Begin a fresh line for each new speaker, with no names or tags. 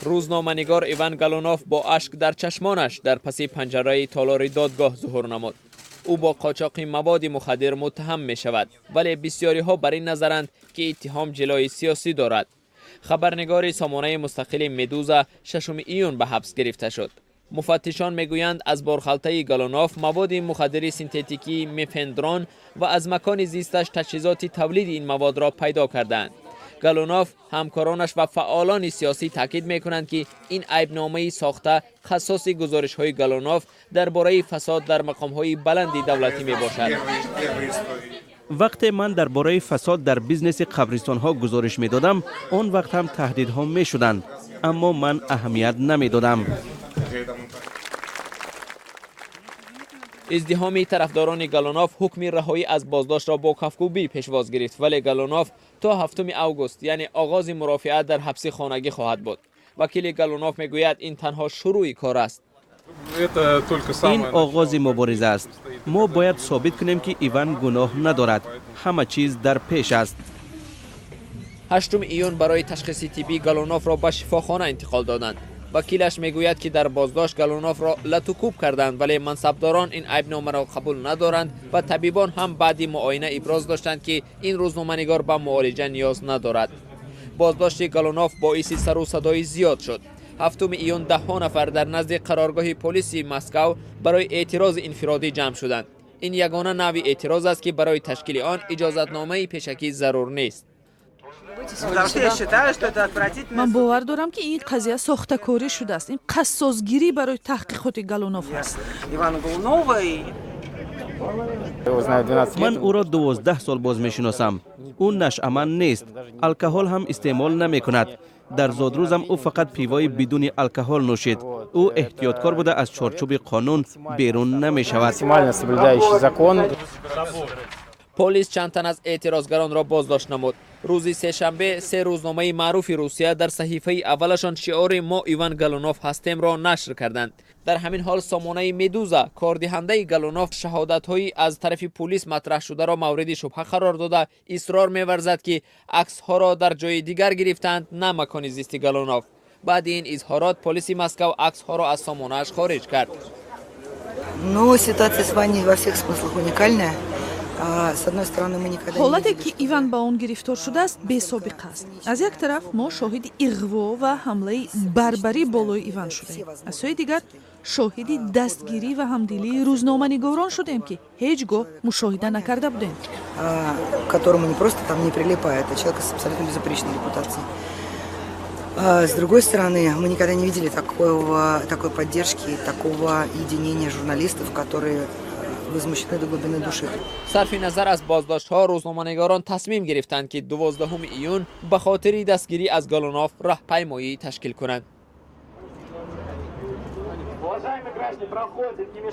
روزنامه‌نگار ایوان گالونوف با اشک در چشمانش در پس پنجره تالار دادگاه ظهور نمود. او با قاچاق مواد مخدر متهم می شود، ولی بسیاری ها بر این نظرند که اتهام جلوی سیاسی دارد. خبرنگار سامانه مستقل مدوزا 6 ایون به حبس گرفته شد. مفتشان میگویند از بارخلطه گالونوف مواد مخدر سنتتیکی مفندرون و از مکان زیستش تجهیزات تولید این مواد را پیدا کردند. گالونوف، همکارانش و فعالان سیاسی تاکید میکنند که این عیبنامه ساخته خصاص گزارش های گالونوف درباره فساد در مقام های بلندی دولتی می باشد.
وقتی من درباره فساد در بیزنس قبرستان ها گزارش می دادم، اون وقت هم تهدیدها می شدند، اما من اهمیت نمی دادم.
ازدحام طرفداران گالونوف حکم رهایی از بازداشت را با کفگویی پیشواز گرفت، ولی گالونوف تا 7 اوگوست یعنی آغاز مرافعت در حبس خانگی خواهد بود. وکیل گالونوف میگوید این تنها شروع کار است.
این آغاز مبارزه است. ما باید ثابت کنیم که ایوان گناه ندارد. همه چیز در پیش است.
8 ایون برای تشخیص طبی گالونوف را به شفاخانه انتقال دادند. وکیلش میگوید که در بازداشت گالونوف را لطوکوب کردند، ولی منصبداران این عیبنامه را قبول ندارند و طبیبان هم بعد معاینه ابراز داشتند که این روزنامه‌نگار به معالجه نیاز ندارد. بازداشت گالونوف باعث سر و صدای زیاد شد. 7 ایون 10 نفر در نزد قرارگاه پلیس مسکو برای اعتراض انفرادی جمع شدند. این یگانه نوع اعتراض است که برای تشکیل آن اجازتنامه پیشکی ضرور نیست.
من باور دارم که این قضیه ساخته‌کاری شده است. این قصاصگیری برای تحقیقات گالونوف است.
من او را 12 سال باز می شناسم. او نشأمند نیست. الکل هم استعمال نمی کند. در زادروزم او فقط پیوای بدون الکل نوشید. او احتیاطکار بوده، از چارچوب قانون بیرون نمی شود.
پلیس چند تن از اعتراضگران را بازداشت نمود. روز سه‌شنبه 3 روزنامه معروف روسیه در صحیفه اولشان شعار ما ایوان گالونوف هستیم را نشر کردند. در همین حال سامانه مدوزا کاردهنده گالونوف شهادت‌هایی از طرف پلیس مطرح شده را مورد شبهه قرار داده اصرار می‌ورزد که عکس‌ها را در جای دیگر گرفتند، نه مکان زیست گالونوف. بعد این اظهارات پلیس مسکو عکس‌ها را از سامانه‌اش خارج کرد.
حالتی که ایوان با اون گرفتار شده است بی سابقه است. از یک طرف ما شاهد اغوا و حمله بربری بالای ایوان شدیم. از سوی دیگر شاهد دستگیری و همدلی روزنامه‌نگاران شدیم که هیچگاه مشاهده نکرده بودیم.
С другой стороны, мы никогда не видели такой поддержки, такого единения журналистов, которые возмущены до глубины души.
صرف نظر از بازداشت‌ها، روزنامه‌نگاران تصمیم گرفتند که 12 ایون به خاطر دستگیری از گالونوف راهپیمایی تشکیل کنند.